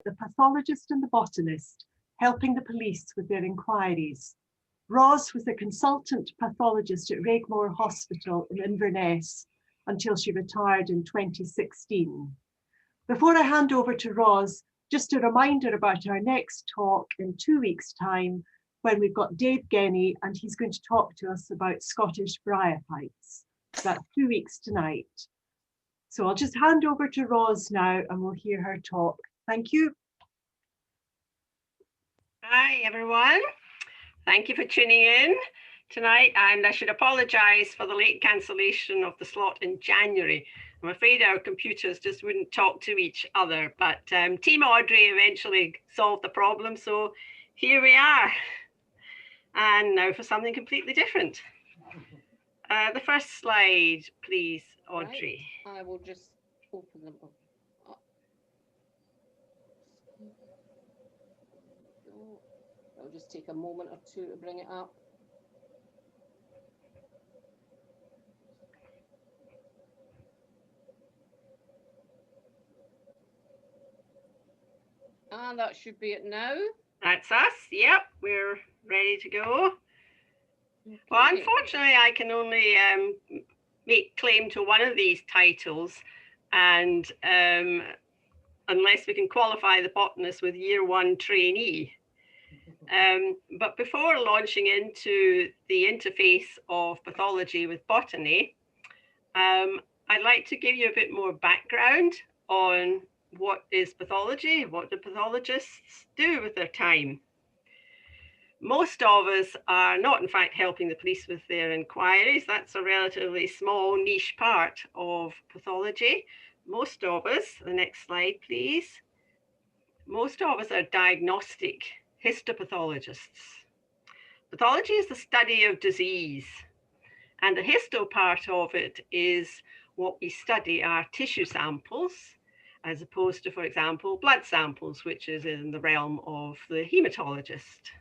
The Pathologist and the Botanist, helping the police with their inquiries. Ros was a consultant pathologist at Raigmore Hospital in Inverness until she retired in 2016. Before I hand over to Ros, just a reminder about our next talk in 2 weeks' time, when we've got Dave Genny and he's going to talk to us about Scottish bryophytes. That's 2 weeks tonight. So I'll just hand over to Ros now and we'll hear her talk. Thank you. Hi, everyone. Thank you for tuning in tonight. And I should apologise for the late cancellation of the slot in January. I'm afraid our computers just wouldn't talk to each other, but Team Audrey eventually solved the problem. So here we are. And now for something completely different. The first slide, please, Audrey. Right. I will just open them up. It'll just take a moment or two to bring it up. And that should be it now. That's us. Yep, we're ready to go. Okay. Well, unfortunately, I can only make claim to one of these titles, and unless we can qualify the botanist with year one trainee. But before launching into the interface of pathology with botany, I'd like to give you a bit more background on what is pathology, what do pathologists do with their time. Most of us are not, in fact, helping the police with their inquiries. That's a relatively small niche part of pathology. Most of us, the next slide, please. Most of us are diagnostic histopathologists. Pathology is the study of disease, and the histo part of it is what we study are tissue samples, as opposed to, for example, blood samples, which is in the realm of the hematologist.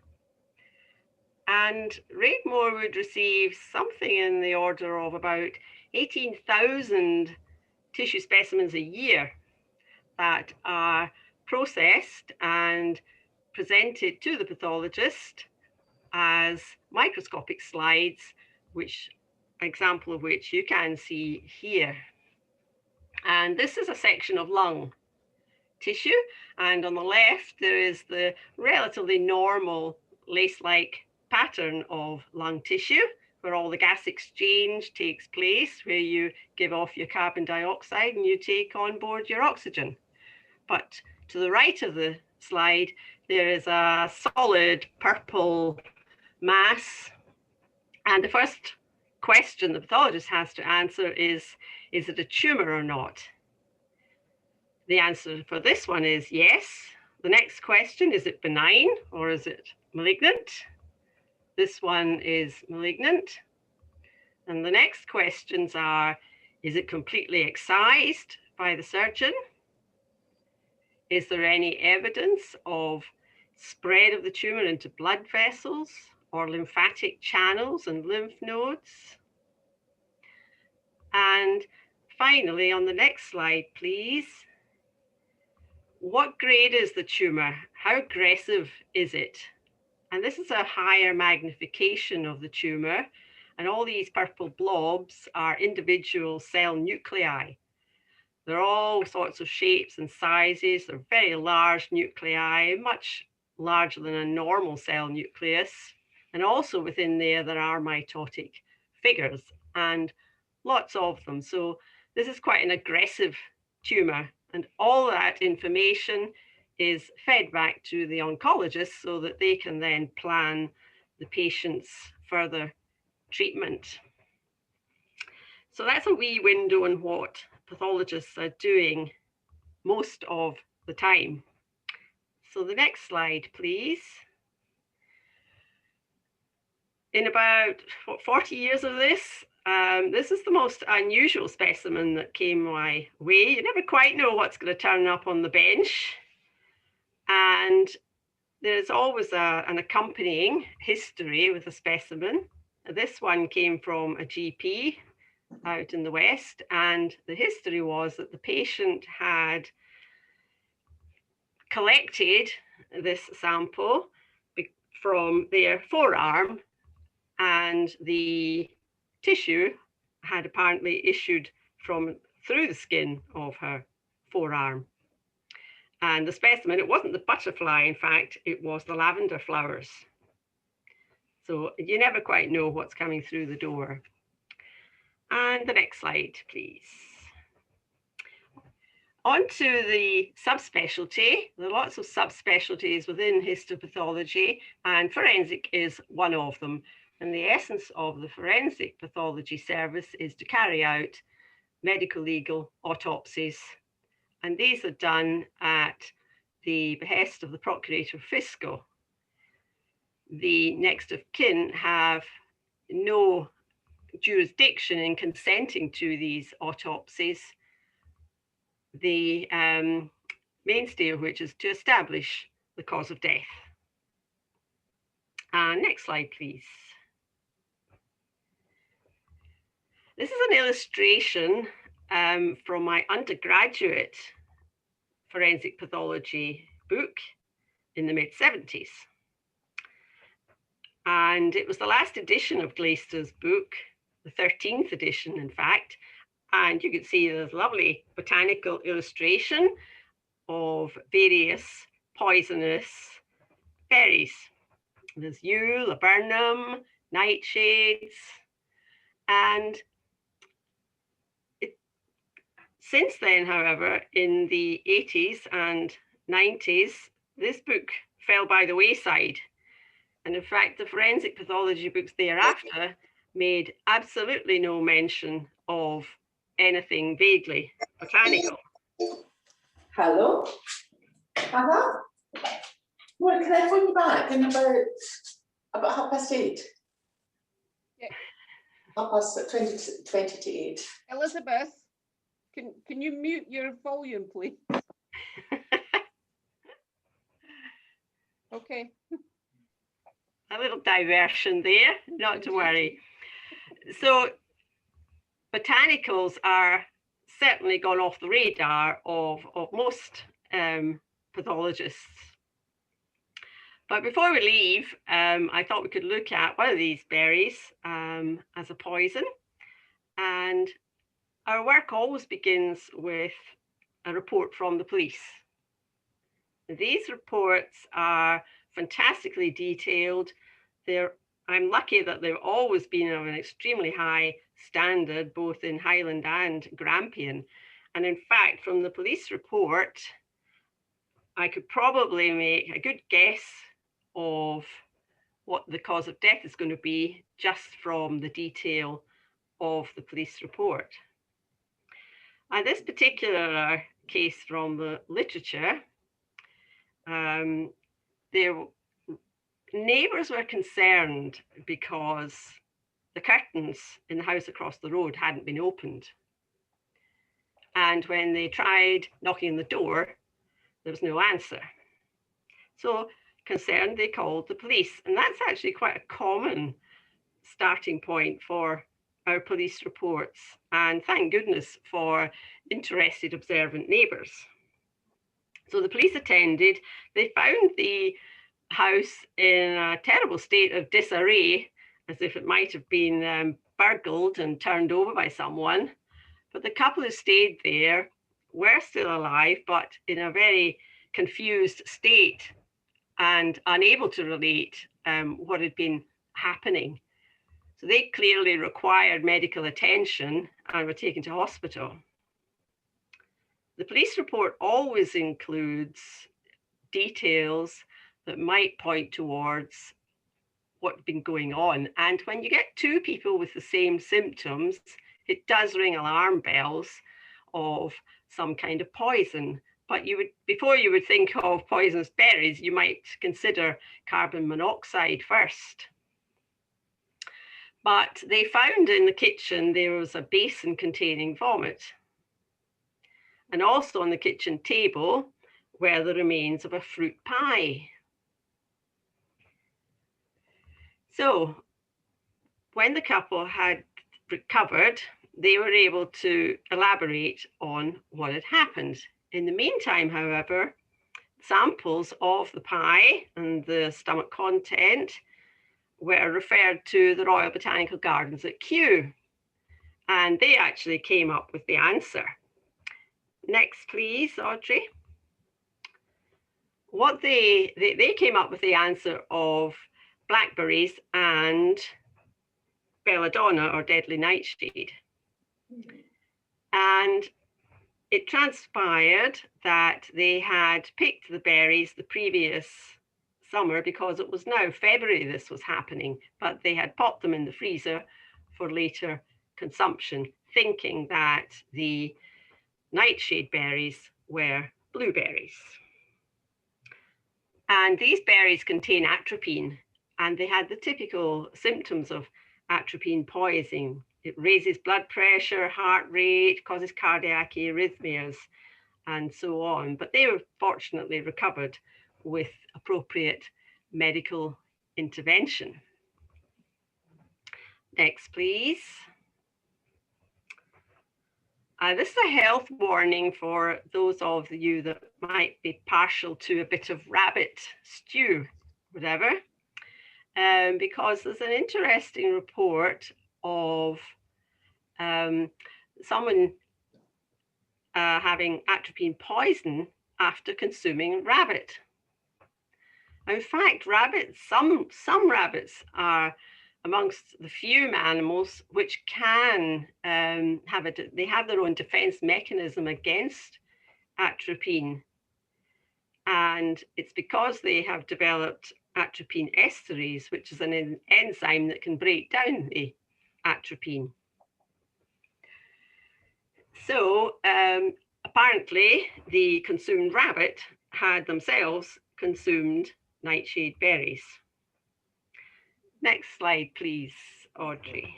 And Raigmore would receive something in the order of about 18,000 tissue specimens a year that are processed and presented to the pathologist as microscopic slides, which example of which you can see here. And this is a section of lung tissue, and on the left there is the relatively normal lace-like pattern of lung tissue where all the gas exchange takes place, where you give off your carbon dioxide and you take on board your oxygen. But to the right of the slide, there is a solid purple mass. And the first question the pathologist has to answer is it a tumor or not? The answer for this one is yes. The next question, is it benign or is it malignant? This one is malignant. And the next questions are, is it completely excised by the surgeon? Is there any evidence of spread of the tumor into blood vessels or lymphatic channels and lymph nodes? And finally, on the next slide, please. What grade is the tumor? How aggressive is it? And this is a higher magnification of the tumor. And all these purple blobs are individual cell nuclei. They're all sorts of shapes and sizes. They're very large nuclei, much larger than a normal cell nucleus. And also within there are mitotic figures and lots of them. So this is quite an aggressive tumor. And all that information is fed back to the oncologist so that they can then plan the patient's further treatment. So that's a wee window on what pathologists are doing most of the time. So the next slide, please. In about 40 years of this, this is the most unusual specimen that came my way. You never quite know what's going to turn up on the bench. And there's always an accompanying history with a specimen. This one came from a GP out in the West, and the history was that the patient had collected this sample from their forearm, and the tissue had apparently issued through the skin of her forearm. And the specimen, it wasn't the butterfly, in fact, it was the lavender flowers. So you never quite know what's coming through the door. And the next slide, please. On to the subspecialty. There are lots of subspecialties within histopathology, and forensic is one of them. And the essence of the forensic pathology service is to carry out medical legal autopsies. And these are done at the behest of the Procurator Fiscal. The next of kin have no jurisdiction in consenting to these autopsies, the mainstay of which is to establish the cause of death. Next slide, please. This is an illustration from my undergraduate forensic pathology book in the mid-70s. And it was the last edition of Glaister's book, the 13th edition, in fact. And you can see there's lovely botanical illustration of various poisonous berries. There's yew, laburnum, nightshades. And since then, however, in the 80s and 90s, this book fell by the wayside. And in fact, the forensic pathology books thereafter made absolutely no mention of anything vaguely botanical. Hello? Well, can I phone you back in about 8:30? Yeah. 20 to 8. Elizabeth, can you mute your volume, please? Okay. A little diversion there, not to worry. So botanicals are certainly gone off the radar of most pathologists. But before we leave, I thought we could look at one of these berries as a poison. And our work always begins with a report from the police. These reports are fantastically detailed. I'm lucky that they've always been of an extremely high standard, both in Highland and Grampian. And in fact, from the police report, I could probably make a good guess of what the cause of death is going to be just from the detail of the police report. And this particular case from the literature, their neighbours were concerned because the curtains in the house across the road hadn't been opened. And when they tried knocking on the door, there was no answer. So concerned, they called the police. And that's actually quite a common starting point for our police reports. And thank goodness for interested, observant neighbours. So the police attended. They found the house in a terrible state of disarray, as if it might have been burgled and turned over by someone. But the couple who stayed there were still alive, but in a very confused state and unable to relate what had been happening. So they clearly required medical attention and were taken to hospital. The police report always includes details that might point towards what's been going on. And when you get two people with the same symptoms, it does ring alarm bells of some kind of poison. But before you would think of poisonous berries, you might consider carbon monoxide first. But they found in the kitchen there was a basin containing vomit. And also on the kitchen table were the remains of a fruit pie. So when the couple had recovered, they were able to elaborate on what had happened. In the meantime, however, samples of the pie and the stomach content were referred to the Royal Botanical Gardens at Kew, and they actually came up with the answer. Next, please, Audrey. What they came up with the answer of blackberries and belladonna, or deadly nightshade. And it transpired that they had picked the berries the previous summer, because it was now February this was happening, but they had popped them in the freezer for later consumption, thinking that the nightshade berries were blueberries. And these berries contain atropine, and they had the typical symptoms of atropine poisoning. It raises blood pressure, heart rate, causes cardiac arrhythmias, and so on. But they were fortunately recovered with appropriate medical intervention. Next, please. This is a health warning for those of you that might be partial to a bit of rabbit stew, whatever, because there's an interesting report of someone having atropine poison after consuming rabbit. In fact, rabbits, some rabbits are amongst the few animals which can they have their own defense mechanism against atropine. And it's because they have developed atropine esterase, which is an enzyme that can break down the atropine. So apparently the consumed rabbit had themselves consumed nightshade berries. Next slide, please, Audrey.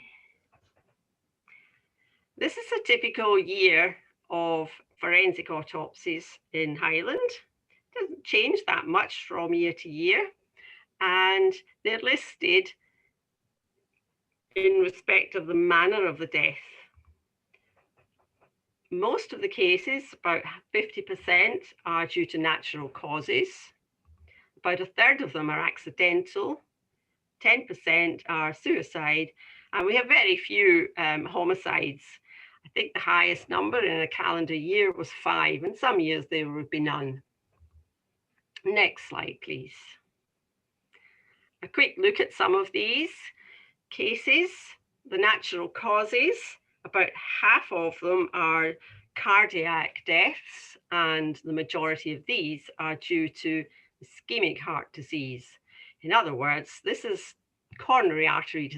This is a typical year of forensic autopsies in Highland. It doesn't change that much from year to year, and they're listed in respect of the manner of the death. Most of the cases, about 50%, are due to natural causes. About a third of them are accidental. 10% are suicide, and we have very few homicides. I think the highest number in a calendar year was 5, and some years there would be none. Next slide, please. A quick look at some of these cases. The natural causes, about half of them are cardiac deaths, and the majority of these are due to ischemic heart disease. In other words, this is coronary arteries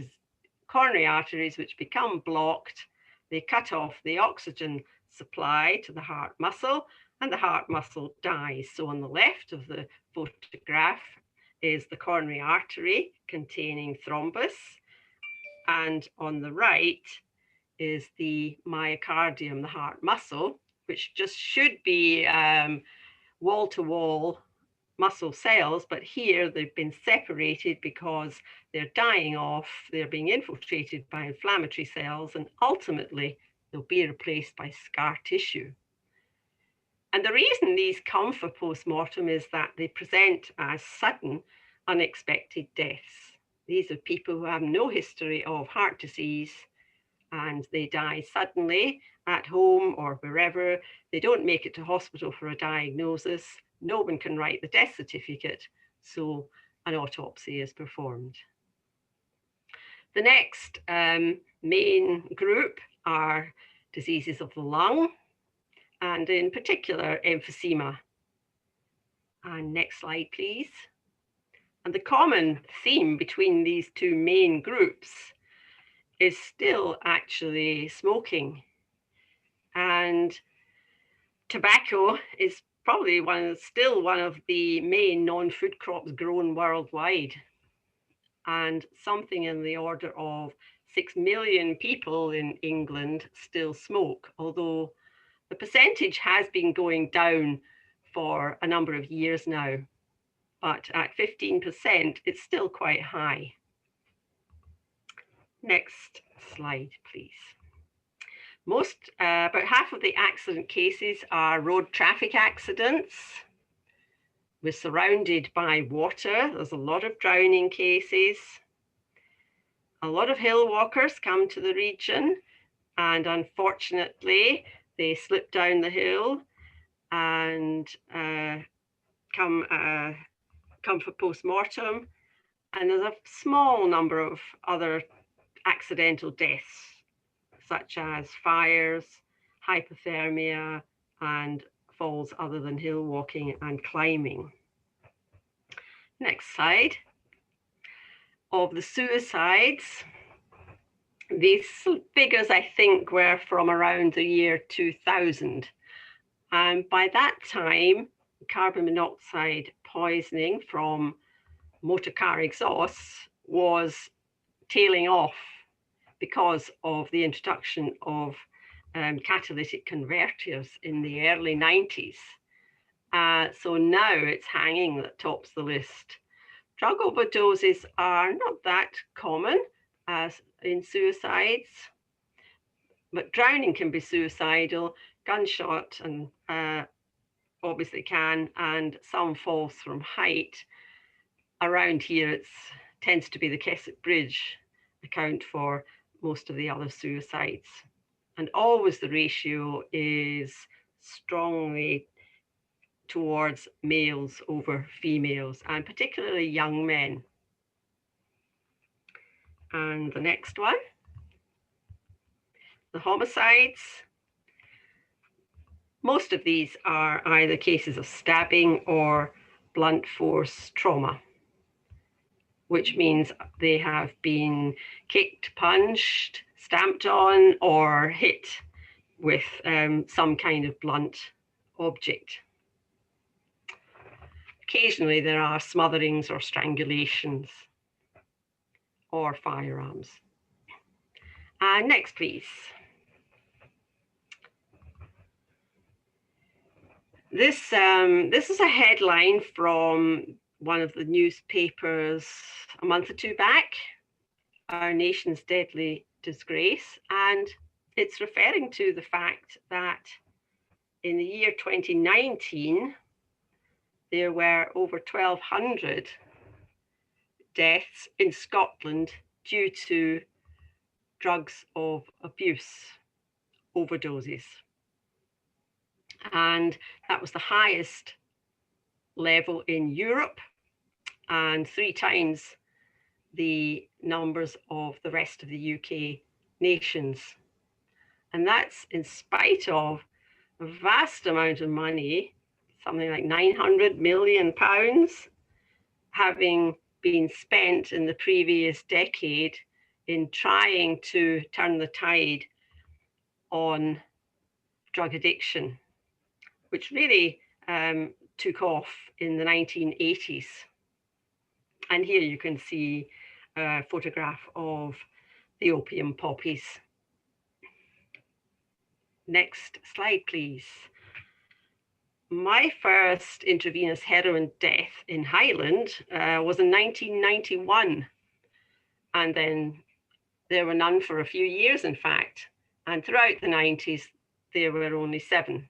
which become blocked. They cut off the oxygen supply to the heart muscle, and the heart muscle dies. So on the left of the photograph is the coronary artery containing thrombus, and on the right is the myocardium, the heart muscle, which just should be wall-to-wall muscle cells, but here they've been separated because they're dying off, they're being infiltrated by inflammatory cells, and ultimately they'll be replaced by scar tissue. And the reason these come for post-mortem is that they present as sudden, unexpected deaths. These are people who have no history of heart disease, and they die suddenly at home or wherever. They don't make it to hospital for a diagnosis. No one can write the death certificate, so an autopsy is performed. The next main group are diseases of the lung, and in particular emphysema. And next slide, please. And the common theme between these two main groups is still actually smoking. And tobacco is probably still one of the main non-food crops grown worldwide. And something in the order of 6 million people in England still smoke, although the percentage has been going down for a number of years now. But at 15%, it's still quite high. Next slide, please. About half of the accident cases are road traffic accidents. We're surrounded by water. There's a lot of drowning cases. A lot of hill walkers come to the region, and unfortunately, they slip down the hill and come for post-mortem. And there's a small number of other accidental deaths, such as fires, hypothermia, and falls other than hill walking and climbing. Next slide. Of the suicides, these figures I think were from around the year 2000. And by that time, carbon monoxide poisoning from motor car exhausts was tailing off because of the introduction of catalytic converters in the early 90s. So now it's hanging that tops the list. Drug overdoses are not that common as in suicides, but drowning can be suicidal, gunshot and obviously can, and some falls from height. Around here it tends to be the Keswick Bridge account for most of the other suicides. And always the ratio is strongly towards males over females, and particularly young men. And the next one, the homicides. Most of these are either cases of stabbing or blunt force trauma, which means they have been kicked, punched, stamped on, or hit with some kind of blunt object. Occasionally there are smotherings or strangulations or firearms. Next, please. This is a headline from one of the newspapers a month or two back, Our Nation's Deadly Disgrace, and it's referring to the fact that in the year 2019, there were over 1,200 deaths in Scotland due to drugs of abuse, overdoses. And that was the highest level in Europe and 3 times the numbers of the rest of the UK nations. And that's in spite of a vast amount of money, something like £900 million, having been spent in the previous decade in trying to turn the tide on drug addiction, which really took off in the 1980s. And here you can see a photograph of the opium poppies. Next slide, please. My first intravenous heroin death in Highland was in 1991. And then there were none for a few years, in fact. And throughout the 90s, there were only 7.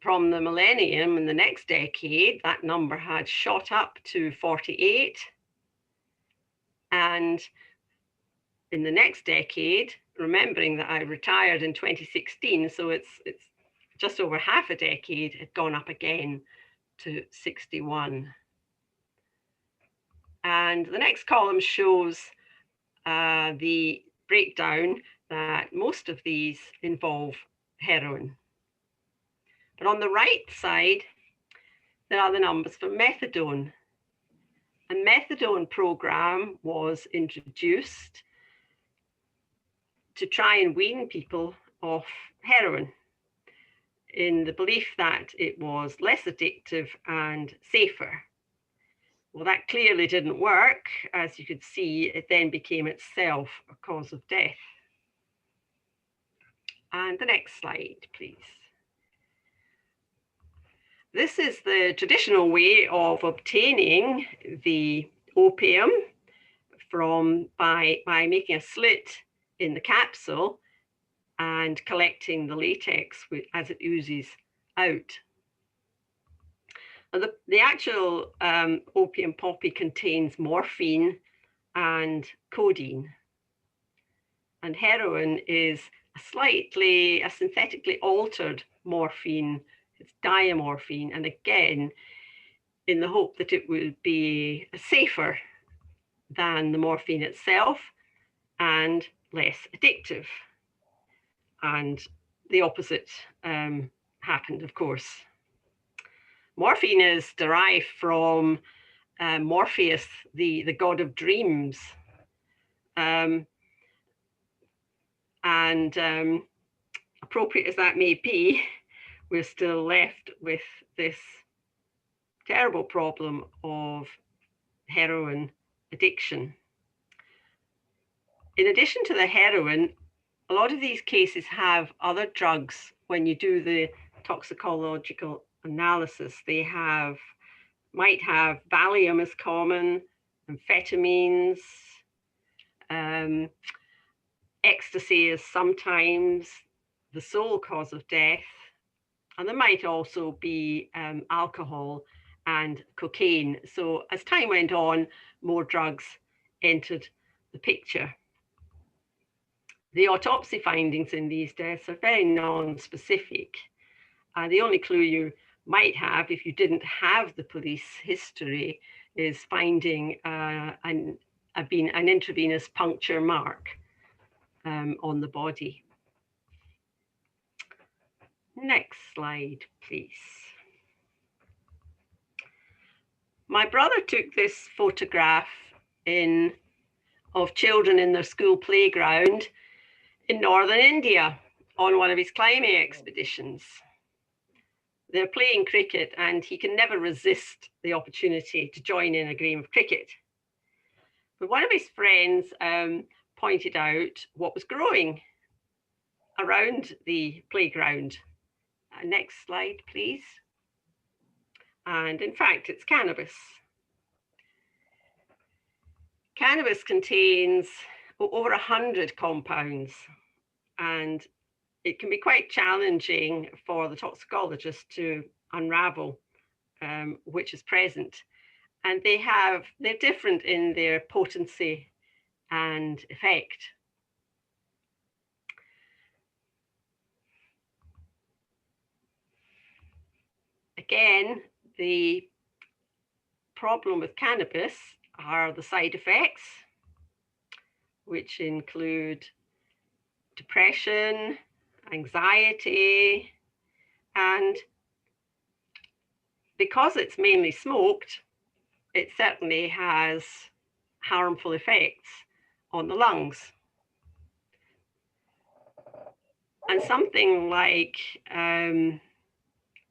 From the millennium in the next decade, that number had shot up to 48. And in the next decade, remembering that I retired in 2016, so it's just over half a decade, had gone up again to 61. And the next column shows the breakdown that most of these involve heroin. But on the right side, there are the numbers for methadone. A methadone program was introduced to try and wean people off heroin in the belief that it was less addictive and safer. Well, that clearly didn't work. As you could see, it then became itself a cause of death. And the next slide, please. This is the traditional way of obtaining the opium by making a slit in the capsule and collecting the latex as it oozes out. The actual opium poppy contains morphine and codeine. And heroin is a synthetically altered morphine. It's diamorphine, and again, in the hope that it would be safer than the morphine itself and less addictive. And the opposite happened, of course. Morphine is derived from Morpheus, the god of dreams. Appropriate as that may be, we're still left with this terrible problem of heroin addiction. In addition to the heroin, a lot of these cases have other drugs. When you do the toxicological analysis, they might have Valium as common, amphetamines, ecstasy is sometimes the sole cause of death, and there might also be alcohol and cocaine. So as time went on, more drugs entered the picture. The autopsy findings in these deaths are very non-specific. The only clue you might have if you didn't have the police history is finding an intravenous puncture mark on the body. Next slide, please. My brother took this photograph of children in their school playground in northern India on one of his climbing expeditions. They're playing cricket and he can never resist the opportunity to join in a game of cricket. But one of his friends pointed out what was growing around the playground. Next slide, please. And in fact, it's cannabis. Cannabis contains over 100 compounds, and it can be quite challenging for the toxicologist to unravel which is present. And they're different in their potency and effect. Again, the problem with cannabis are the side effects, which include depression, anxiety, and because it's mainly smoked, it certainly has harmful effects on the lungs. And something like,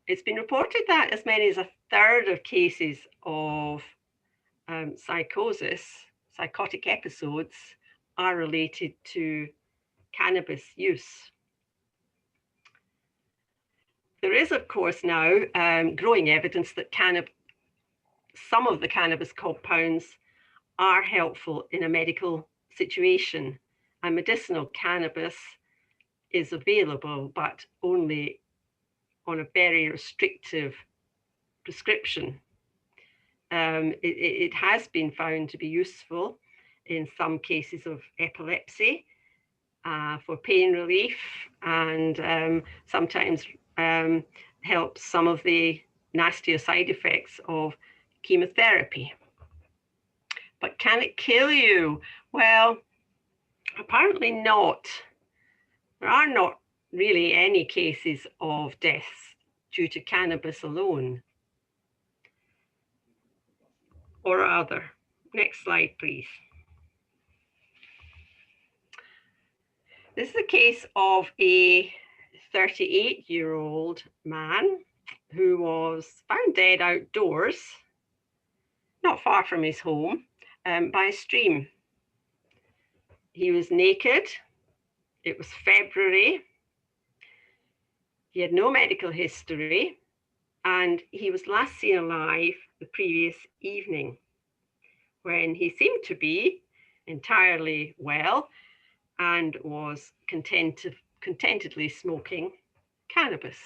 it's been reported that as many as 1/3 of cases of psychotic episodes are related to cannabis use. There is, of course, now growing evidence that some of the cannabis compounds are helpful in a medical situation, and medicinal cannabis is available, but only on a very restrictive prescription. It has been found to be useful in some cases of epilepsy for pain relief, and sometimes helps some of the nastier side effects of chemotherapy. But can it kill you? Well, apparently not. There are not really any cases of deaths due to cannabis alone. Or other. Next slide, please. This is a case of a 38-year-old man who was found dead outdoors, not far from his home, by a stream. He was naked. It was February. He had no medical history, and he was last seen alive the previous evening, when he seemed to be entirely well and was contentedly smoking cannabis.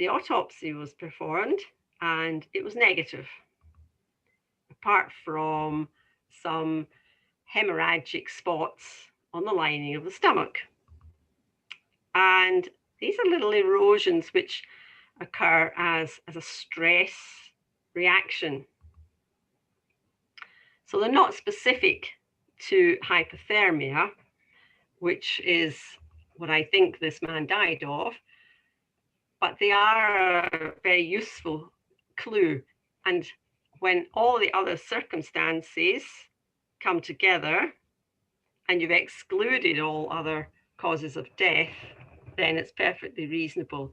the autopsy was performed and it was negative, apart from some hemorrhagic spots on the lining of the stomach. And these are little erosions which occur as a stress reaction. So they're not specific to hypothermia, which is what I think this man died of, but they are a very useful clue. And when all the other circumstances come together and you've excluded all other causes of death, then it's perfectly reasonable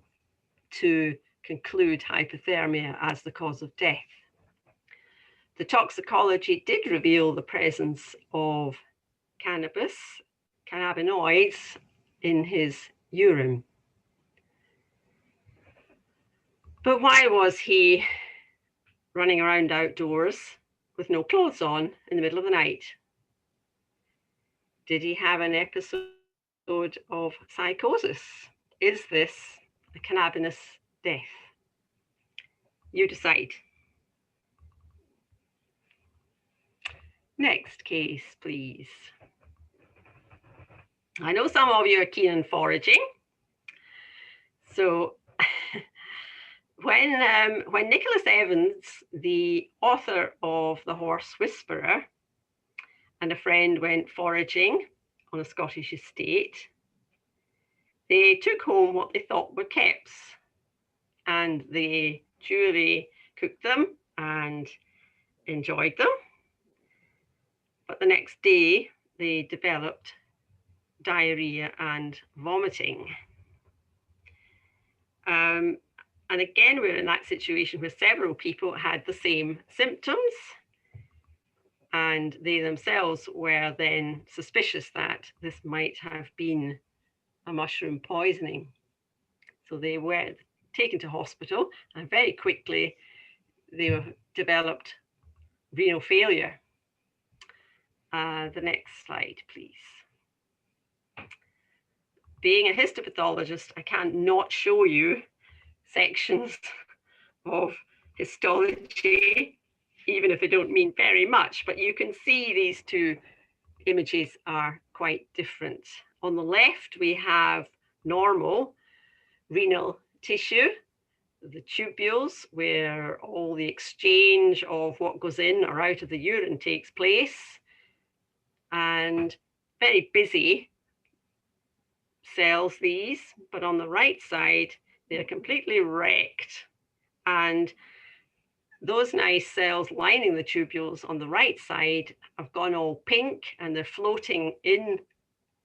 to conclude hypothermia as the cause of death. The toxicology did reveal the presence of cannabinoids in his urine. But why was he running around outdoors with no clothes on in the middle of the night? Did he have an episode of psychosis? Is this a cannabis death? You decide. Next case, please. I know some of you are keen on foraging. So when Nicholas Evans, the author of The Horse Whisperer, and a friend went foraging on a Scottish estate, they took home what they thought were keps, and they duly cooked them and enjoyed them. But the next day, they developed diarrhea and vomiting. And again, we're in that situation where several people had the same symptoms, and they themselves were then suspicious that this might have been a mushroom poisoning. So they were taken to hospital, and very quickly they developed renal failure. The next slide, please. Being a histopathologist, I can't not show you sections of histology, even if they don't mean very much, but you can see these two images are quite different. On the left, we have normal renal tissue, the tubules, where all the exchange of what goes in or out of the urine takes place, and very busy cells these, but on the right side, they're completely wrecked. And those nice cells lining the tubules on the right side have gone all pink, and they're floating in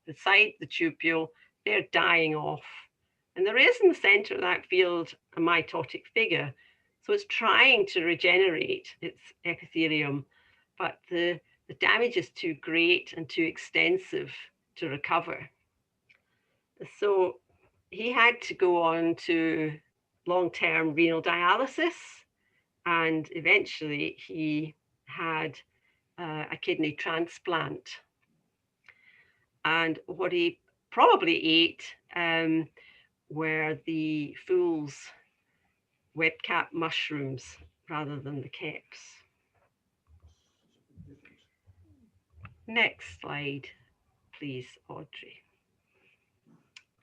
the side the tubule. They're dying off. And there is in the center of that field a mitotic figure. So it's trying to regenerate its epithelium, but the damage is too great and too extensive to recover. So he had to go on to long-term renal dialysis, and eventually he had a kidney transplant. And what he probably ate were the fool's webcap mushrooms rather than the keps. Next slide, please, Audrey.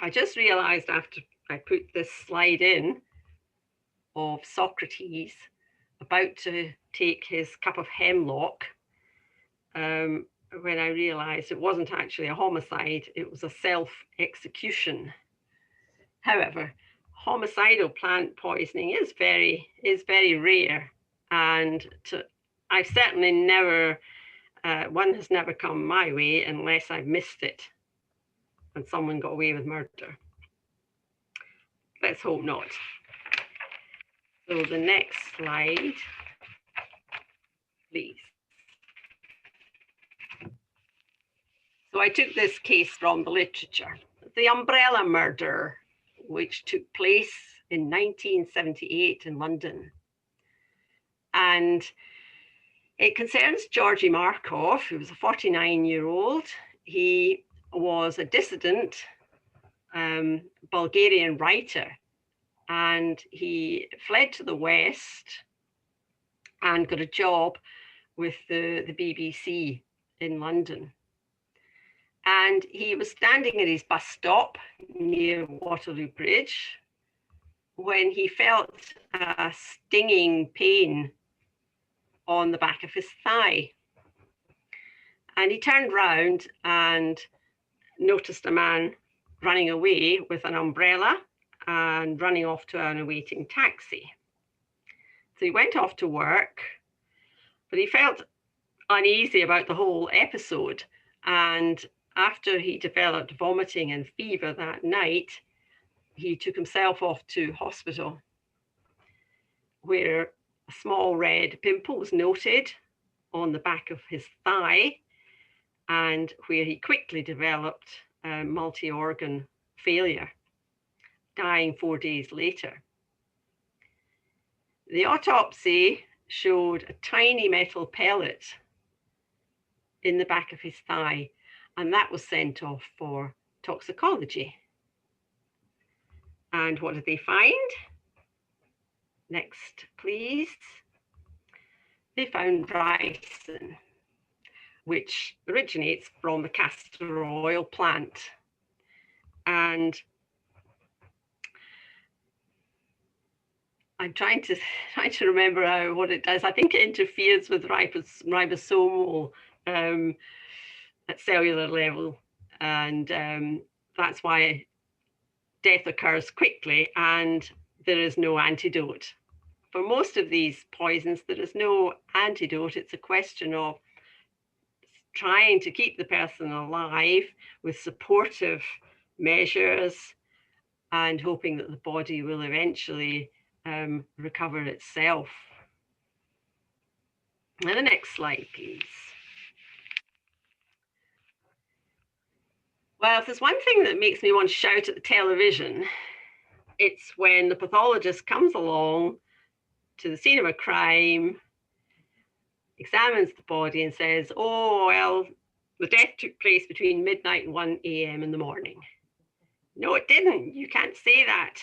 I just realized after I put this slide in of Socrates about to take his cup of hemlock, when I realized it wasn't actually a homicide, it was a self-execution. However, homicidal plant poisoning is very rare, and I've certainly never, one has never come my way unless I've missed it and someone got away with murder. Let's hope not. So the next slide, please. So I took this case from the literature. The umbrella murder, which took place in 1978 in London. And it concerns Georgy Markov, who was a 49-year-old. He was a dissident Bulgarian writer, and he fled to the west and got a job with the BBC in London. And he was standing at his bus stop near Waterloo Bridge when he felt a stinging pain on the back of his thigh. And he turned round and noticed a man running away with an umbrella and running off to an awaiting taxi. So he went off to work, but he felt uneasy about the whole episode. And after he developed vomiting and fever that night, he took himself off to hospital, where a small red pimple was noted on the back of his thigh, and where he quickly developed multi-organ failure, dying 4 days later. The autopsy showed a tiny metal pellet in the back of his thigh, and that was sent off for toxicology. And what did they find? Next, please. They found ricin, which originates from the castor oil plant. And I'm trying to remember what it does. I think it interferes with ribosomal at cellular level, and that's why death occurs quickly, and there is no antidote. For most of these poisons, there is no antidote. It's a question of trying to keep the person alive with supportive measures and hoping that the body will eventually recover itself. Now the next slide, please. Well, if there's one thing that makes me want to shout at the television, it's when the pathologist comes along to the scene of a crime, examines the body and says, oh, well, the death took place between midnight and 1 a.m. in the morning. No, it didn't. You can't say that.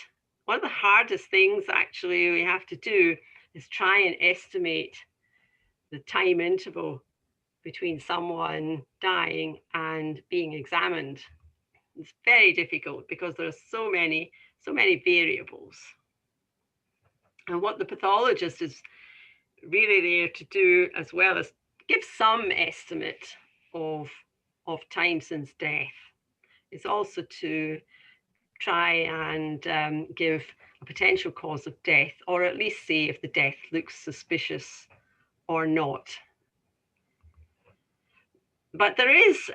One of the hardest things actually we have to do is try and estimate the time interval between someone dying and being examined. It's very difficult because there are so many variables. And what the pathologist is really there to do, as well as give some estimate of time since death, is also to try and give a potential cause of death, or at least see if the death looks suspicious or not. But there is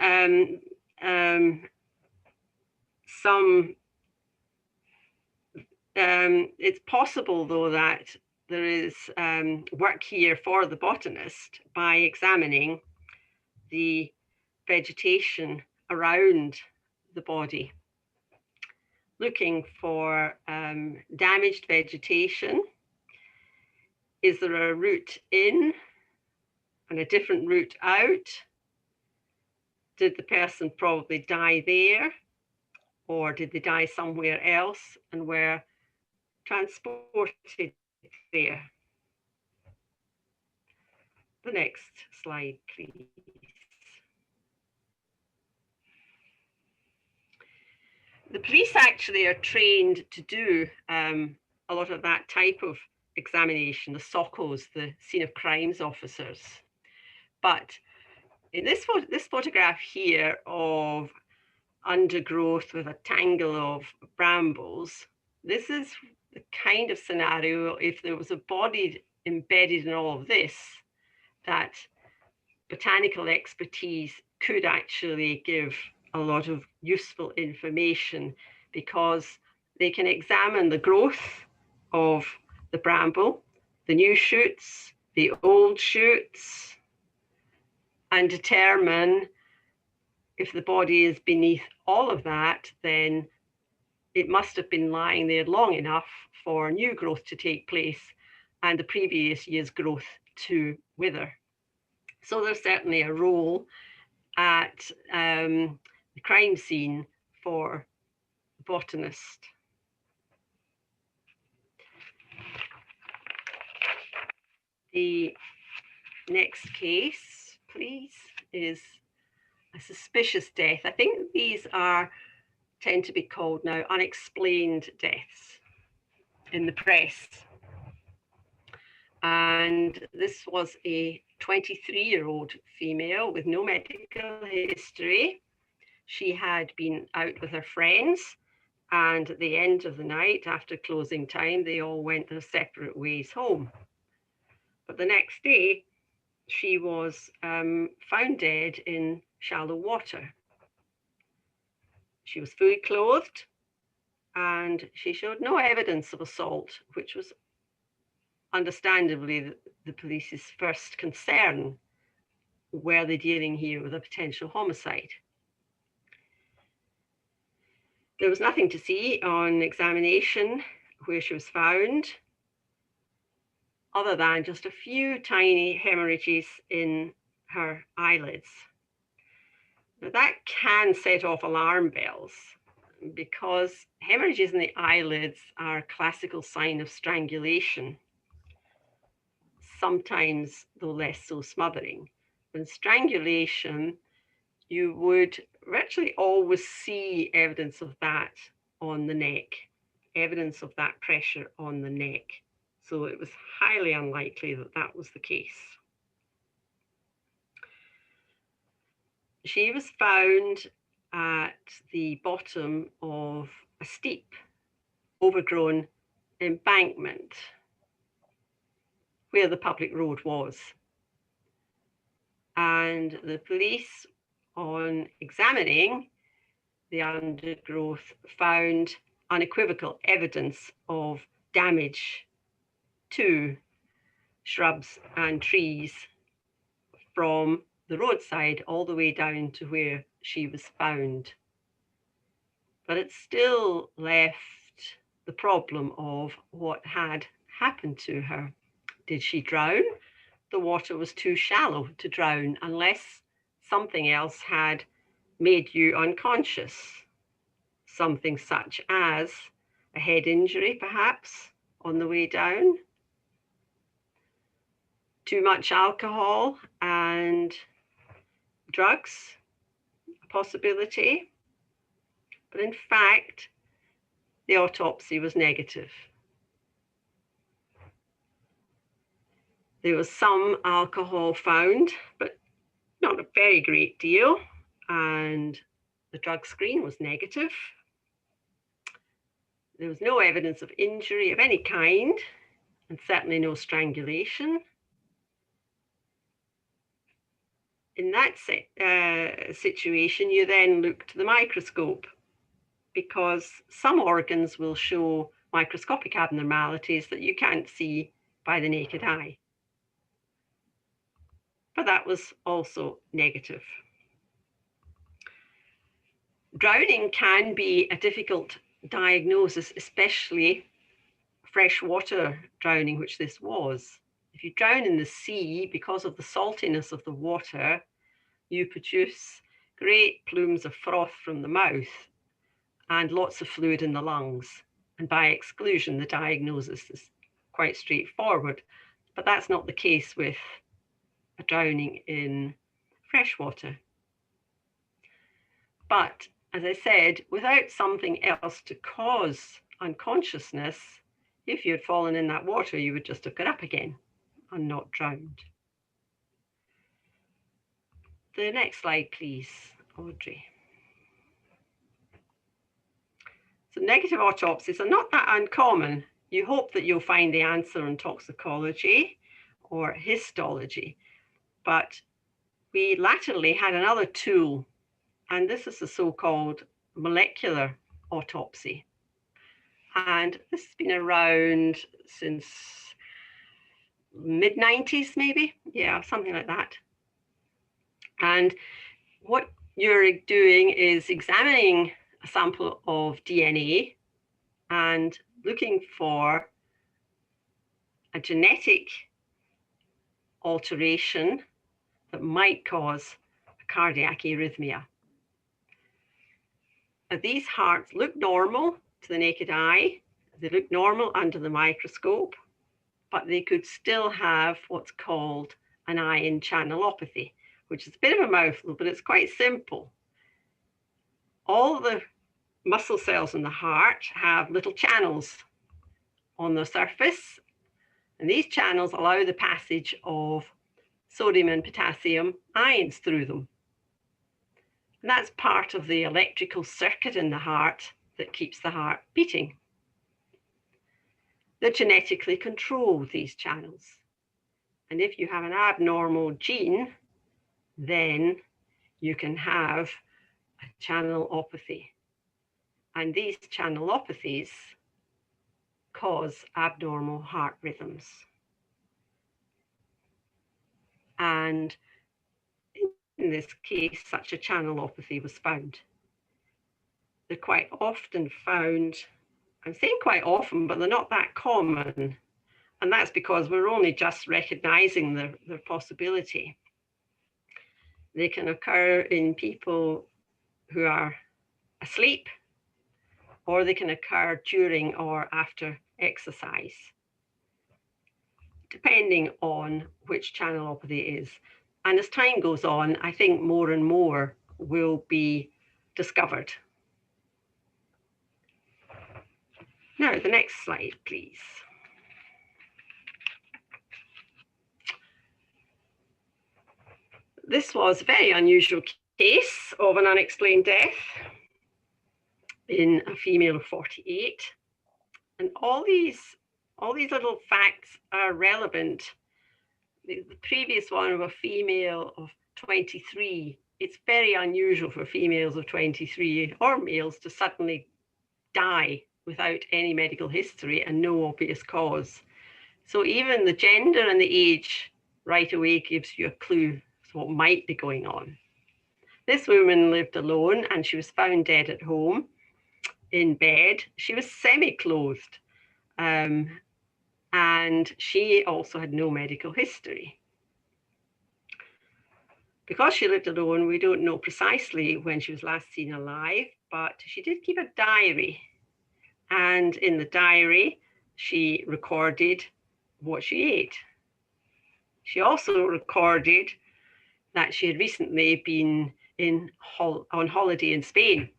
it's possible, though, that there is work here for the botanist by examining the vegetation around the body, looking for damaged vegetation. Is there a route in and a different route out? Did the person probably die there, or did they die somewhere else and were transported there? The next slide, please. The police actually are trained to do a lot of that type of examination, the SOCOs, the scene of crimes officers. But in this photograph here of undergrowth with a tangle of brambles, this is the kind of scenario, if there was a body embedded in all of this, that botanical expertise could actually give a lot of useful information, because they can examine the growth of the bramble, the new shoots, the old shoots, and determine if the body is beneath all of that, then it must have been lying there long enough for new growth to take place and the previous year's growth to wither. So there's certainly a role at the crime scene for the botanist. The next case, please, is a suspicious death. I think these tend to be called now unexplained deaths in the press. And this was a 23-year-old female with no medical history. She had been out with her friends, and at the end of the night, after closing time, they all went their separate ways home. But the next day, she was found dead in shallow water. She was fully clothed, and she showed no evidence of assault, which was understandably the police's first concern. Were they dealing here with a potential homicide? There was nothing to see on examination where she was found, other than just a few tiny hemorrhages in her eyelids. Now that can set off alarm bells, because hemorrhages in the eyelids are a classical sign of strangulation, sometimes, though less so, smothering. In strangulation, you would virtually always see evidence of that on the neck, evidence of that pressure on the neck. So it was highly unlikely that that was the case. She was found at the bottom of a steep, overgrown embankment where the public road was. And the police, on examining the undergrowth, found unequivocal evidence of damage to shrubs and trees from the roadside all the way down to where she was found. But it still left the problem of what had happened to her. Did she drown? The water was too shallow to drown unless something else had made you unconscious. Something such as a head injury, perhaps, on the way down. Too much alcohol and drugs, a possibility. But in fact, the autopsy was negative. There was some alcohol found, but not a very great deal. And the drug screen was negative. There was no evidence of injury of any kind, and certainly no strangulation. In that situation, you then look to the microscope, because some organs will show microscopic abnormalities that you can't see by the naked eye. But that was also negative. Drowning can be a difficult diagnosis, especially freshwater drowning, which this was. If you drown in the sea, because of the saltiness of the water, you produce great plumes of froth from the mouth and lots of fluid in the lungs. And by exclusion, the diagnosis is quite straightforward. But that's not the case with a drowning in freshwater. But as I said, without something else to cause unconsciousness, if you had fallen in that water, you would just have got up again and not drowned. The next slide, please, Audrey. So negative autopsies are not that uncommon. You hope that you'll find the answer in toxicology or histology, but we latterly had another tool, and this is the so-called molecular autopsy. And this has been around since mid-90s, maybe, yeah, something like that. And what you're doing is examining a sample of DNA and looking for a genetic alteration that might cause a cardiac arrhythmia. Now, these hearts look normal to the naked eye. They look normal under the microscope, but they could still have what's called an ion channelopathy, which is a bit of a mouthful, but it's quite simple. All the muscle cells in the heart have little channels on the surface, and these channels allow the passage of sodium and potassium ions through them. And that's part of the electrical circuit in the heart that keeps the heart beating. They're genetically controlled, these channels. And if you have an abnormal gene, then you can have a channelopathy. And these channelopathies cause abnormal heart rhythms. And in this case, such a channelopathy was found. They're quite often found, I'm saying quite often, but they're not that common. And that's because we're only just recognizing their possibility. They can occur in people who are asleep, or they can occur during or after exercise, depending on which channelopathy it is. And as time goes on, I think more and more will be discovered. Now, the next slide, please. This was a very unusual case of an unexplained death in a female of 48. And all these little facts are relevant. The previous one of a female of 23, it's very unusual for females of 23 or males to suddenly die without any medical history and no obvious cause. So even the gender and the age right away gives you a clue as what might be going on. This woman lived alone and she was found dead at home in bed. She was semi-clothed. And she also had no medical history. Because she lived alone, we don't know precisely when she was last seen alive, but she did keep a diary. And in the diary, she recorded what she ate. She also recorded that she had recently been on holiday in Spain.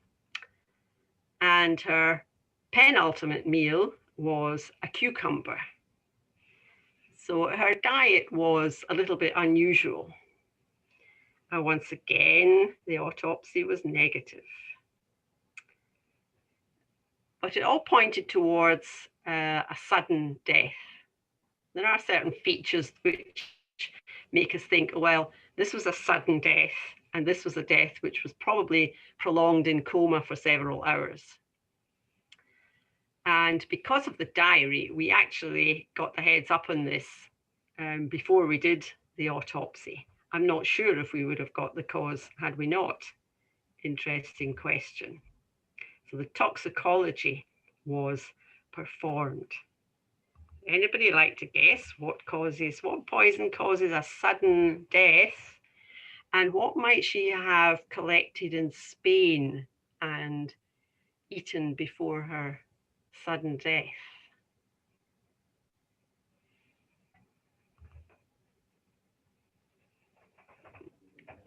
And her penultimate meal was a cucumber. So her diet was a little bit unusual. Once again, the autopsy was negative. But it all pointed towards a sudden death. There are certain features which make us think, well, this was a sudden death, and this was a death which was probably prolonged in coma for several hours. And because of the diary, we actually got the heads up on this before we did the autopsy. I'm not sure if we would have got the cause had we not. Interesting question. So the toxicology was performed. Anybody like to guess what poison causes a sudden death? And what might she have collected in Spain and eaten before her sudden death?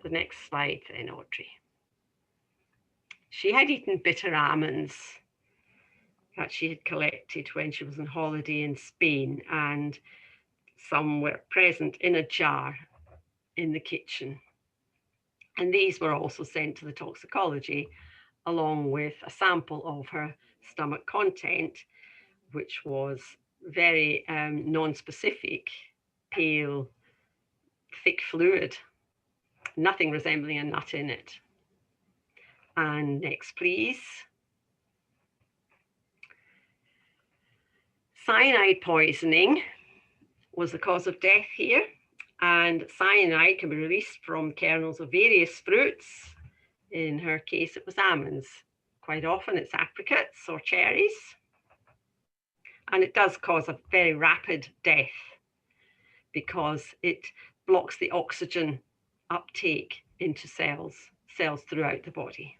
The next slide then, Audrey. She had eaten bitter almonds that she had collected when she was on holiday in Spain, and some were present in a jar in the kitchen. And these were also sent to the toxicology along with a sample of her stomach content, which was very non-specific, pale, thick fluid, nothing resembling a nut in it. And next, please. Cyanide poisoning was the cause of death here, and cyanide can be released from kernels of various fruits. In her case, it was almonds. Quite often it's apricots or cherries. And it does cause a very rapid death because it blocks the oxygen uptake into cells throughout the body.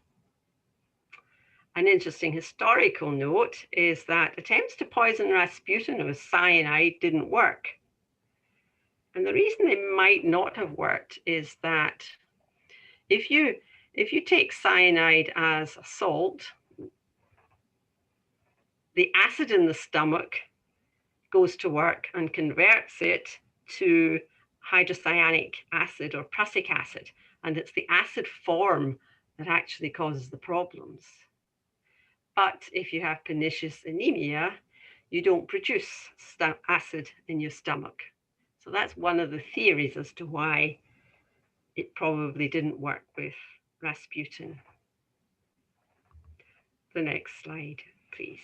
An interesting historical note is that attempts to poison Rasputin with cyanide didn't work. And the reason they might not have worked is that if you take cyanide as a salt, the acid in the stomach goes to work and converts it to hydrocyanic acid or prussic acid. And it's the acid form that actually causes the problems. But if you have pernicious anemia, you don't produce acid in your stomach. So that's one of the theories as to why it probably didn't work with Rasputin. The next slide, please.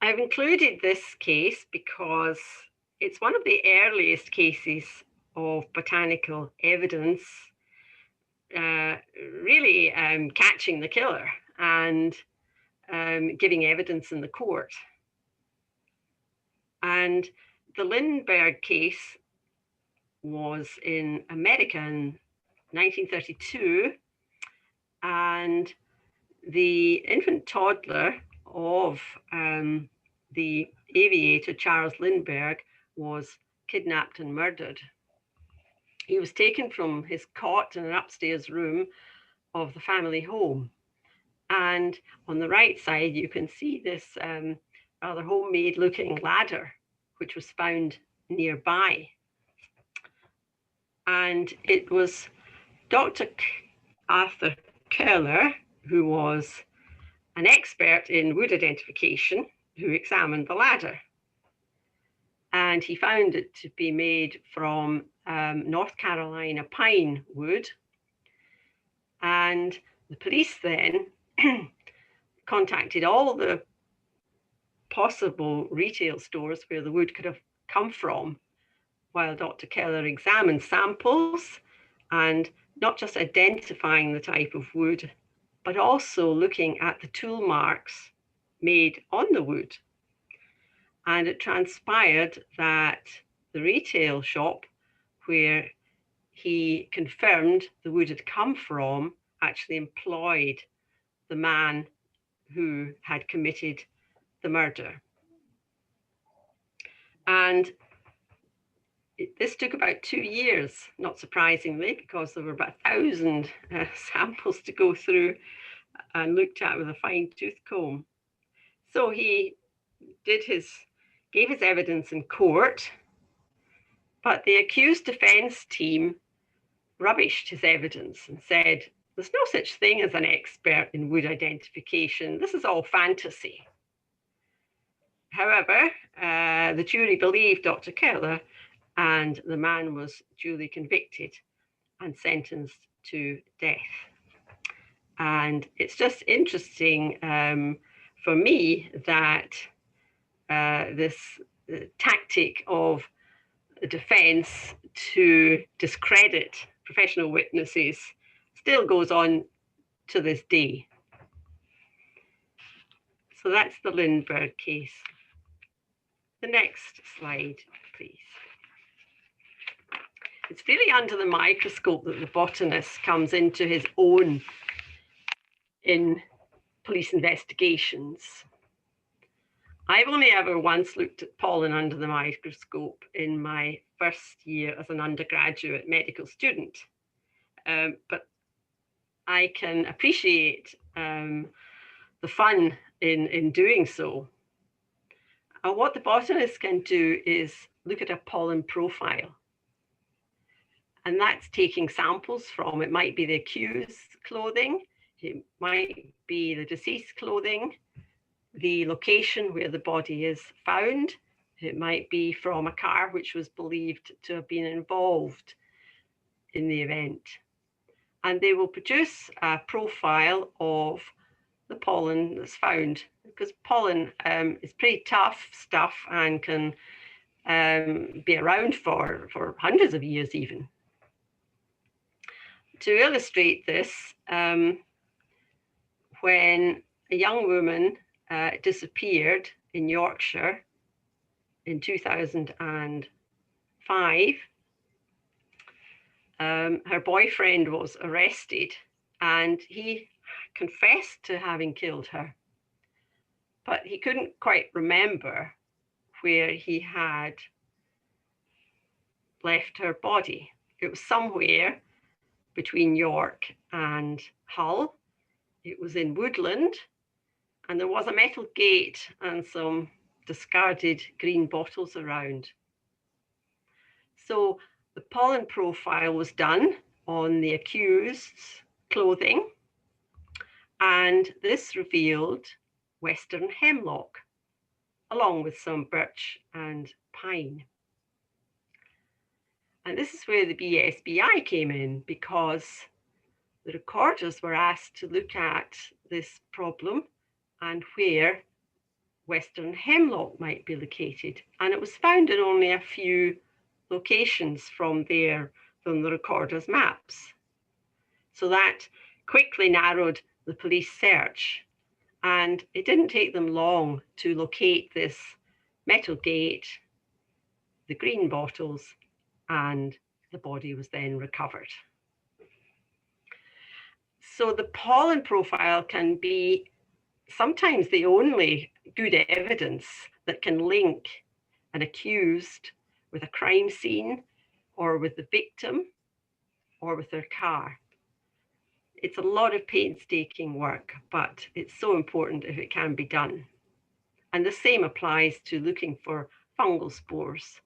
I've included this case because it's one of the earliest cases of botanical evidence really catching the killer and giving evidence in the court. And the Lindbergh case was in America in 1932, and the infant toddler of the aviator Charles Lindbergh was kidnapped and murdered. He was taken from his cot in an upstairs room of the family home. And on the right side, you can see this rather homemade looking ladder, which was found nearby. And it was Dr. Arthur Keller, who was an expert in wood identification, who examined the ladder. And he found it to be made from North Carolina pine wood. And the police then contacted all the possible retail stores where the wood could have come from, while Dr. Keller examined samples and not just identifying the type of wood, but also looking at the tool marks made on the wood. And it transpired that the retail shop where he confirmed the wood had come from actually employed the man who had committed the murder. And this took about 2 years, not surprisingly, because there were about 1,000 samples to go through and looked at with a fine-tooth comb. So he gave his evidence in court, but the accused defense team rubbished his evidence and said, there's no such thing as an expert in wood identification. This is all fantasy. However, the jury believed Dr. Keller, and the man was duly convicted and sentenced to death. And it's just interesting for me that this tactic of the defense to discredit professional witnesses still goes on to this day. So that's the Lindbergh case. The next slide, please. It's really under the microscope that the botanist comes into his own in police investigations. I've only ever once looked at pollen under the microscope in my first year as an undergraduate medical student, but I can appreciate the fun in doing so. And what the botanist can do is look at a pollen profile. And that's taking samples from, it might be the accused's clothing, it might be the deceased clothing, the location where the body is found, it might be from a car which was believed to have been involved in the event. And they will produce a profile of the pollen that's found, because pollen is pretty tough stuff and can be around for hundreds of years even. To illustrate this, when a young woman disappeared in Yorkshire in 2005, her boyfriend was arrested, and he confessed to having killed her, but he couldn't quite remember where he had left her body. It was somewhere between York and Hull. It was in woodland, and there was a metal gate and some discarded green bottles around. So the pollen profile was done on the accused's clothing, and this revealed Western hemlock, along with some birch and pine. And this is where the BSBI came in, because the recorders were asked to look at this problem and where Western hemlock might be located. And it was found in only a few locations from the recorder's maps. So that quickly narrowed the police search. And it didn't take them long to locate this metal gate, the green bottles, and the body was then recovered. So the pollen profile can be sometimes the only good evidence that can link an accused with a crime scene or with the victim or with their car. It's a lot of painstaking work, but it's so important if it can be done. And the same applies to looking for fungal spores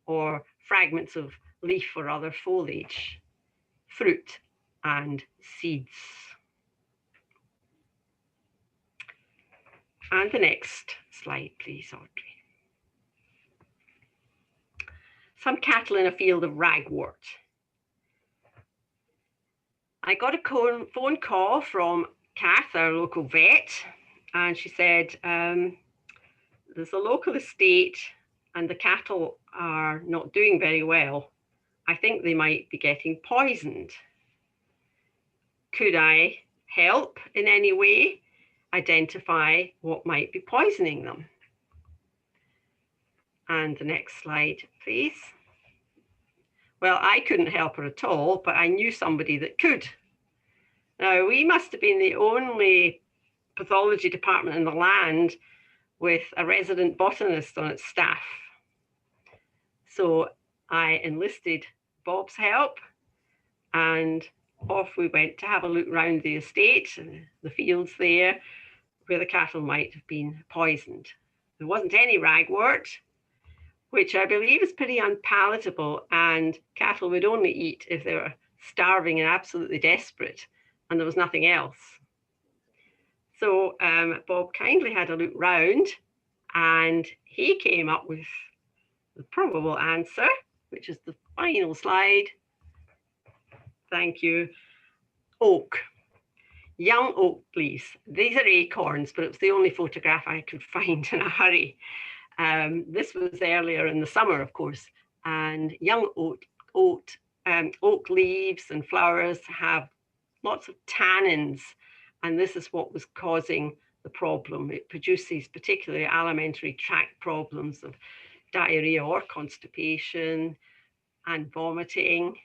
or fragments of leaf or other foliage, fruit and seeds. And the next slide, please, Audrey. Some cattle in a field of ragwort. I got a phone call from Kath, our local vet, and she said, there's a local estate and the cattle are not doing very well. I think they might be getting poisoned. Could I help in any way identify what might be poisoning them? And the next slide, please. Well, I couldn't help her at all, but I knew somebody that could. Now, we must have been the only pathology department in the land with a resident botanist on its staff. So I enlisted Bob's help, and off we went to have a look round the estate, the fields there, where the cattle might have been poisoned. There wasn't any ragwort, which I believe is pretty unpalatable, and cattle would only eat if they were starving and absolutely desperate, and there was nothing else. So Bob kindly had a look round, and he came up with the probable answer, which is the final slide. Thank you. Oak. Young oak leaves. These are acorns, but it was the only photograph I could find in a hurry. This was earlier in the summer, of course, and young oak leaves and flowers have lots of tannins, and this is what was causing the problem. It produces particularly alimentary tract problems of diarrhea or constipation and vomiting.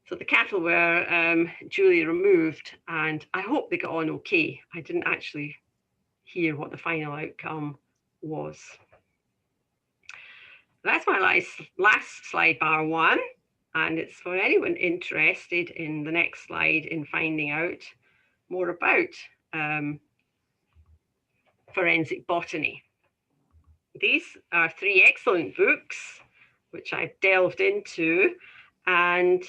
So the cattle were duly removed, and I hope they got on okay. I didn't actually hear what the final outcome was. That's my last slide, bar one, and it's for anyone interested in the next slide in finding out more about forensic botany. These are 3 excellent books which I've delved into, and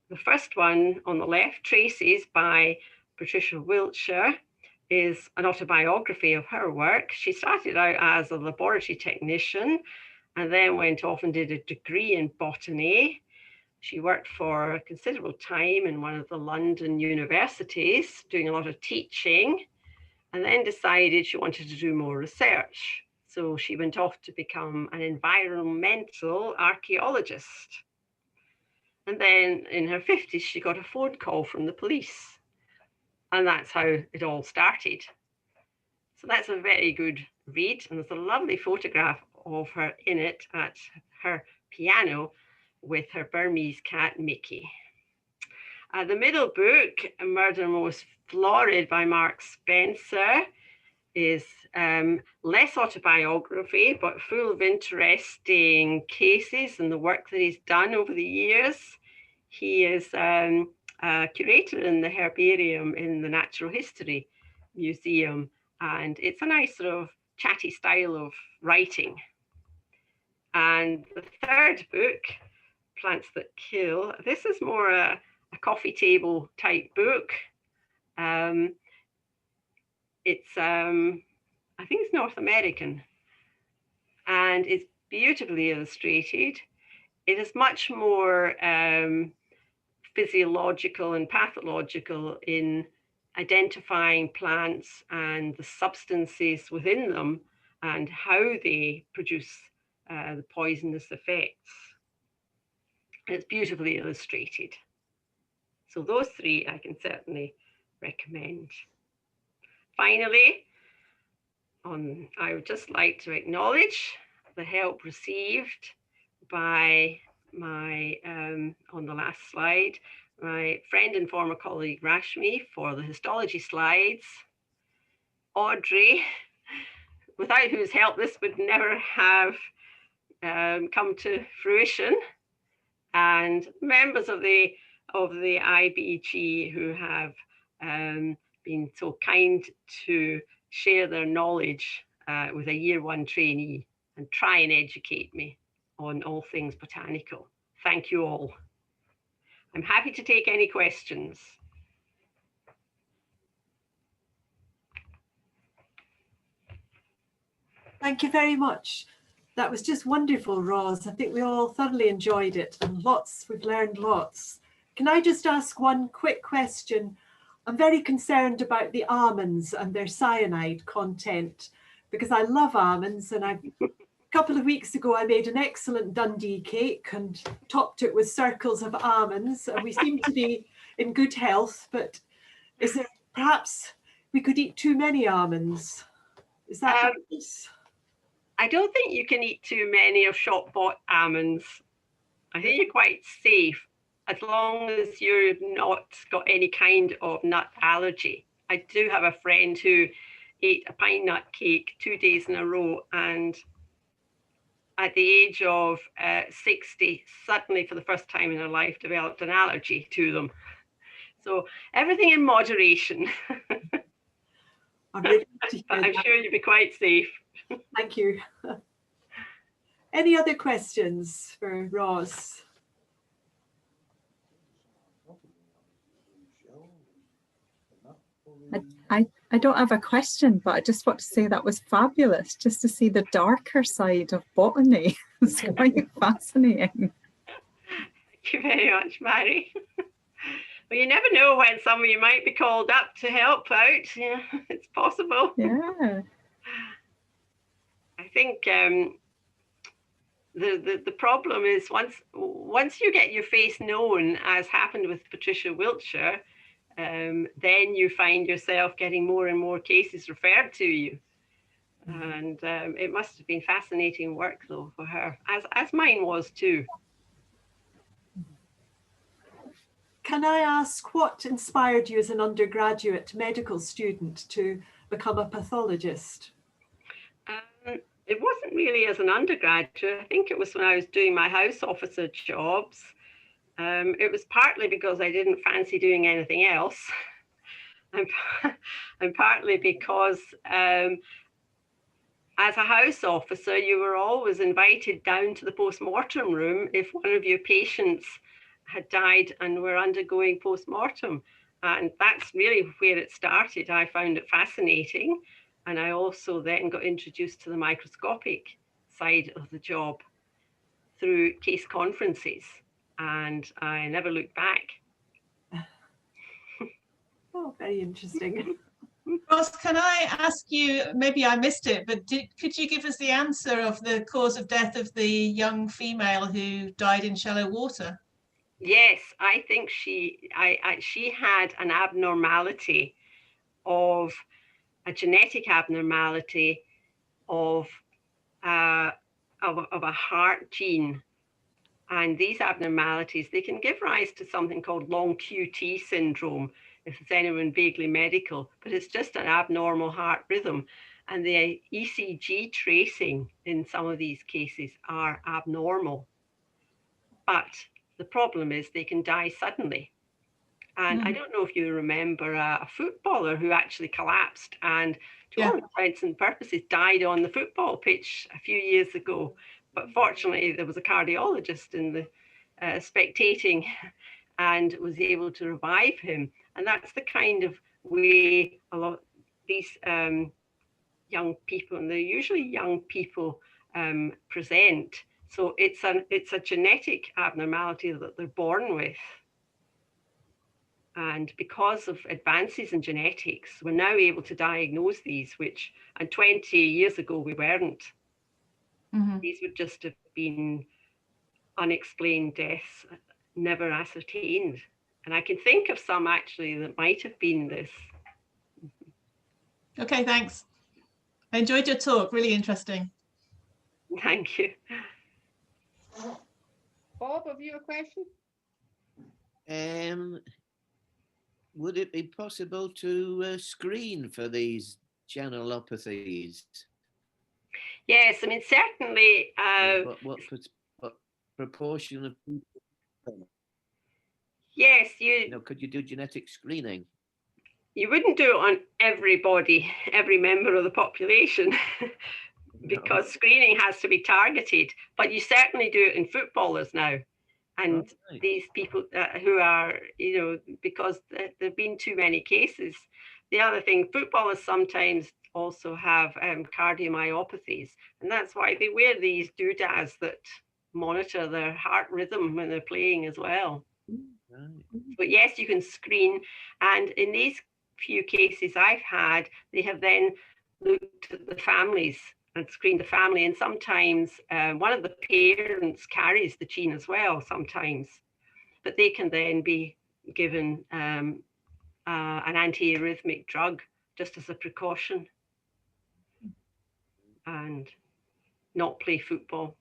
the first one on the left, Traces by Patricia Wiltshire, is an autobiography of her work. She started out as a laboratory technician and then went off and did a degree in botany. She worked for a considerable time in one of the London universities, doing a lot of teaching, and then decided she wanted to do more research. So she went off to become an environmental archaeologist. And then in her 50s, she got a phone call from the police. And that's how it all started. So that's a very good read. And there's a lovely photograph of her in it at her piano with her Burmese cat, Mickey. The middle book, Murder Most Florid by Mark Spencer, is less autobiography, but full of interesting cases and the work that he's done over the years. He is a curator in the herbarium in the Natural History Museum, and it's a nice sort of chatty style of writing. And the third book, Plants That Kill, this is more a coffee table type book. It's I think it's North American, and it's beautifully illustrated. It is much more physiological and pathological in identifying plants and the substances within them and how they produce the poisonous effects. It's beautifully illustrated. So those three I can certainly recommend. Finally, I would just like to acknowledge the help received by my, on the last slide, my friend and former colleague Rashmi for the histology slides, Audrey, without whose help this would never have come to fruition, and members of the IBG who have been so kind to share their knowledge with a year one trainee and try and educate me on all things botanical. Thank you all. I'm happy to take any questions. Thank you very much. That was just wonderful, Ros. I think we all thoroughly enjoyed it, and we've learned lots. Can I just ask one quick question? I'm very concerned about the almonds and their cyanide content, because I love almonds, and a couple of weeks ago I made an excellent Dundee cake and topped it with circles of almonds, and we seem to be in good health, but is there perhaps we could eat too many almonds? Is that the case? I don't think you can eat too many of shop-bought almonds. I think you're quite safe as long as you've not got any kind of nut allergy. I do have a friend who ate a pine nut cake 2 days in a row, and at the age of 60, suddenly for the first time in her life developed an allergy to them. So everything in moderation. I'm sure you'll be quite safe. Thank you. Any other questions for Ros? I don't have a question, but I just want to say that was fabulous, just to see the darker side of botany. It's quite fascinating. Thank you very much, Mary. Well, you never know when some of you might be called up to help out. Yeah, it's possible. Yeah. I think the problem is once you get your face known, as happened with Patricia Wiltshire, then you find yourself getting more and more cases referred to you. And it must have been fascinating work though for her, as mine was too. Can I ask what inspired you as an undergraduate medical student to become a pathologist? It wasn't really as an undergraduate. I think it was when I was doing my house officer jobs. It was partly because I didn't fancy doing anything else, and partly because as a house officer, you were always invited down to the post-mortem room if one of your patients had died and were undergoing post-mortem. And that's really where it started. I found it fascinating. And I also then got introduced to the microscopic side of the job through case conferences. And I never looked back. Oh, very interesting. Ros, can I ask you, maybe I missed it, but could you give us the answer of the cause of death of the young female who died in shallow water? Yes, I think she had an abnormality of a genetic abnormality of a heart gene, And these abnormalities, they can give rise to something called long QT syndrome, if it's anyone vaguely medical, but it's just an abnormal heart rhythm. And the ECG tracing in some of these cases are abnormal. But the problem is they can die suddenly. And I don't know if you remember a footballer who actually collapsed and, to all intents and purposes, died on the football pitch a few years ago. But fortunately, there was a cardiologist in the spectating and was able to revive him. And that's the kind of way a lot of these young people, and they're usually young people, present. So it's a genetic abnormality that they're born with. And because of advances in genetics, we're now able to diagnose these, and 20 years ago we weren't. These would just have been unexplained deaths, never ascertained. And I can think of some actually that might have been this. Okay, thanks. I enjoyed your talk, really interesting. Thank you. Bob, have you a question? Would it be possible to screen for these channelopathies? Yes, I mean, certainly. What proportion of people? Yes, could you do genetic screening? You wouldn't do it on everybody, every member of the population, because screening has to be targeted, but you certainly do it in footballers now. And these people who are, because there have been too many cases. The other thing, footballers sometimes also have cardiomyopathies, and that's why they wear these doodads that monitor their heart rhythm when they're playing as well. But yes, you can screen, and in these few cases I've had, they have then looked at the families and screened the family, and sometimes one of the parents carries the gene as well sometimes, but they can then be given an antiarrhythmic drug just as a precaution and not play football.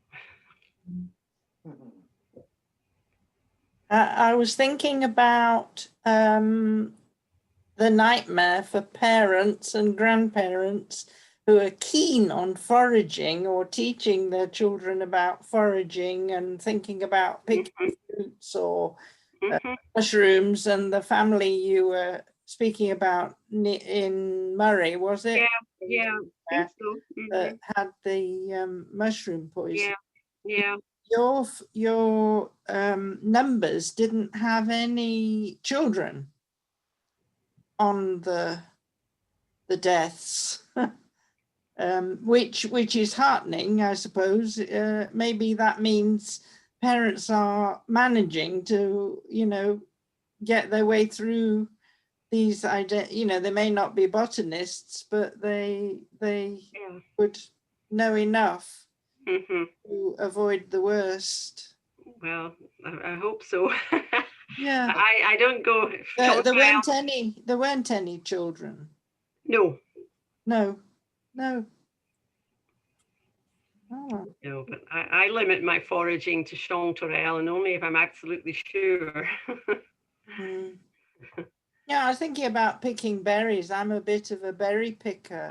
I was thinking about the nightmare for parents and grandparents who are keen on foraging or teaching their children about foraging and thinking about picking fruits or mushrooms, and the family you were speaking about in Murray, was it? Yeah, I think so. That had the mushroom poison. Yeah. Your numbers didn't have any children on the deaths, which is heartening, I suppose. Maybe that means parents are managing to, get their way through these. They may not be botanists, but they would know enough to avoid the worst. Well, I hope so. Yeah. I don't go. There weren't any children. No. No. Oh. No, but I limit my foraging to chanterelle, and only if I'm absolutely sure. Yeah, I was thinking about picking berries. I'm a bit of a berry picker,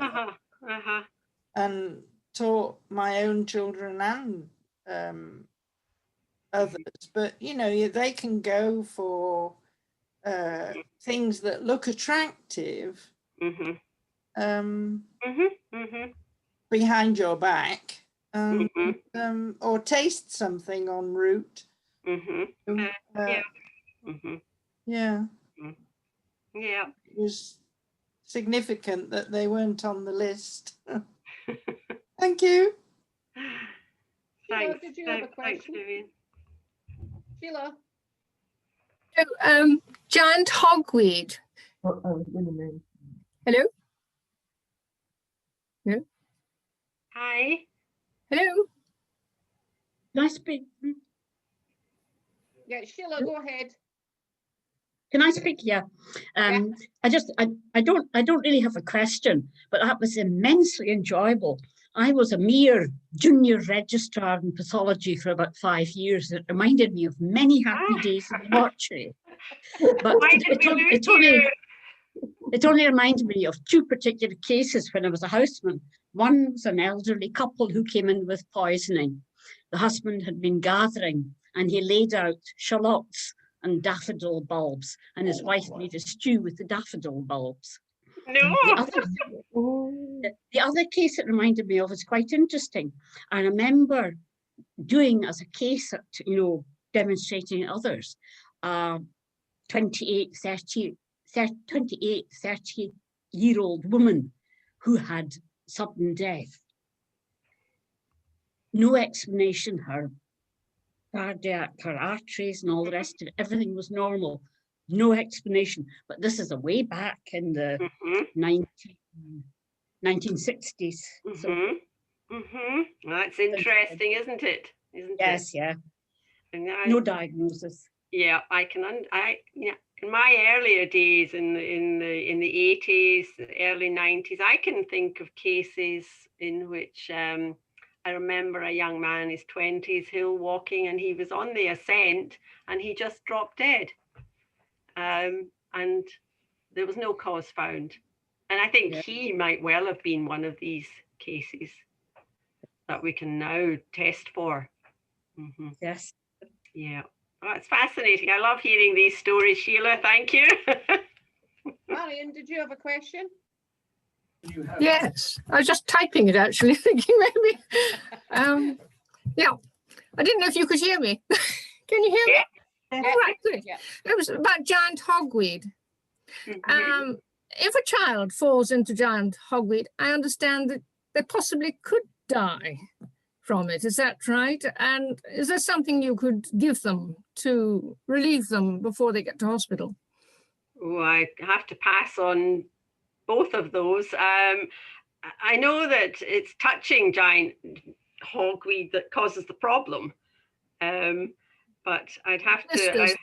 and taught my own children and others. But they can go for things that look attractive behind your back, or taste something en route. Yeah. It was significant that they weren't on the list. Thank you. Sheila, did you have a question? Sheila? Giant hogweed. Hello? Hello? Hi. Hello? Can I speak? Yeah, Sheila, go ahead. Can I speak? Yeah. I don't really have a question, but that was immensely enjoyable. I was a mere junior registrar in pathology for about 5 years. It reminded me of many happy days in the mortuary. But it only reminds me of two particular cases when I was a houseman. One was an elderly couple who came in with poisoning. The husband had been gathering and he laid out shallots and daffodil bulbs, and his wife made a stew with the daffodil bulbs. No. The other case it reminded me of is quite interesting. I remember doing as a case, demonstrating others, 28, 30-year-old woman who had sudden death. No explanation, her cardiac, her arteries and all the rest of it, everything was normal. No explanation. But this is a way back in the 1960s. So. That's interesting, isn't it? Yes, yeah. No diagnosis. Yeah, in my earlier days in the 80s, early 90s, I can think of cases in which I remember a young man in his 20s hill walking, and he was on the ascent and he just dropped dead. And there was no cause found. And I think he might well have been one of these cases that we can now test for. Yes. Yeah. Oh, it's fascinating. I love hearing these stories, Sheila. Thank you. Marion, did you have a question? Yes, I was just typing it actually, thinking maybe. Yeah, I didn't know if you could hear me. Can you hear me? Yeah. Oh, right, good. Yeah. It was about giant hogweed. If a child falls into giant hogweed, I understand that they possibly could die from it. Is that right? And is there something you could give them to relieve them before they get to hospital? Oh, I have to pass on both of those. I know that it's touching giant hogweed that causes the problem, but I'd have to.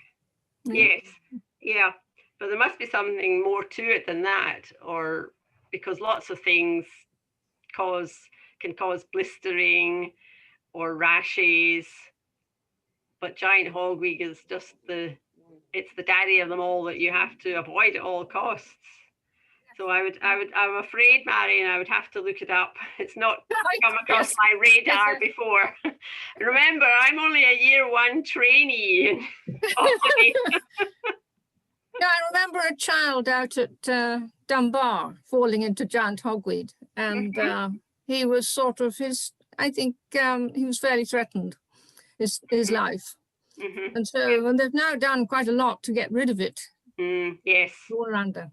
Yes, yeah, but there must be something more to it than that, or because lots of things can cause blistering or rashes, but giant hogweed is just it's the daddy of them all that you have to avoid at all costs. So I'm afraid, Marion, I would have to look it up. It's not come across my radar before. Remember, I'm only a year one trainee. Yeah, I remember a child out at Dunbar falling into giant hogweed, and he was sort of I think he was fairly threatened, his life. And so they've now done quite a lot to get rid of it. Yes. All around there.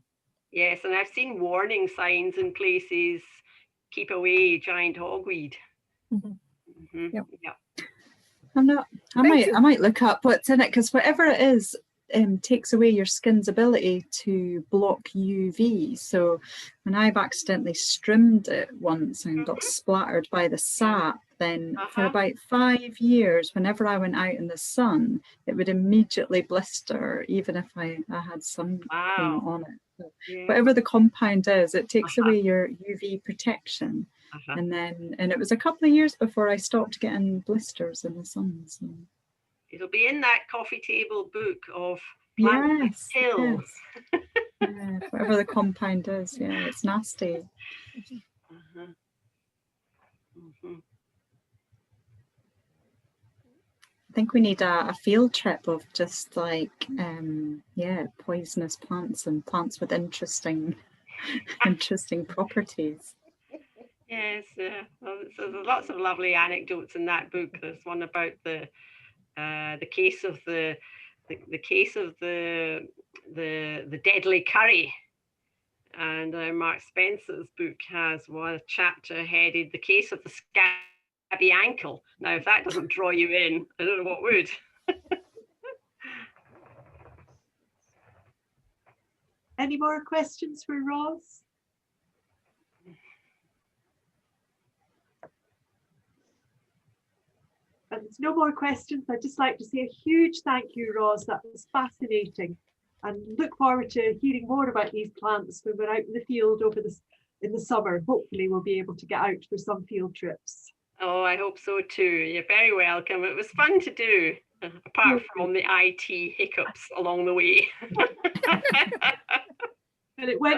Yes, and I've seen warning signs in places, keep away giant hogweed. Yeah. I might look up what's in it, because whatever it is takes away your skin's ability to block UV. So when I've accidentally strimmed it once and got splattered by the sap, then for about 5 years, whenever I went out in the sun, it would immediately blister, even if I had sun cream on it. So whatever the compound is, it takes away your UV protection. And it was a couple of years before I stopped getting blisters in the sun. So. It'll be in that coffee table book of plants pills. Yeah, whatever the compound is, it's nasty. I think we need a field trip of just like poisonous plants and plants with interesting properties. Yes, well, so there's lots of lovely anecdotes in that book. There's one about the case of the deadly curry, and Mark Spencer's book has one chapter headed "The Case of the Scabby Ankle." Now, if that doesn't draw you in, I don't know what would. Any more questions for Ros? And there's no more questions. I'd just like to say a huge thank you, Ros. That was fascinating. And look forward to hearing more about these plants when we're out in the field over in the summer, hopefully we'll be able to get out for some field trips. Oh, I hope so too. You're very welcome. It was fun to do, apart from the IT hiccups along the way. And it went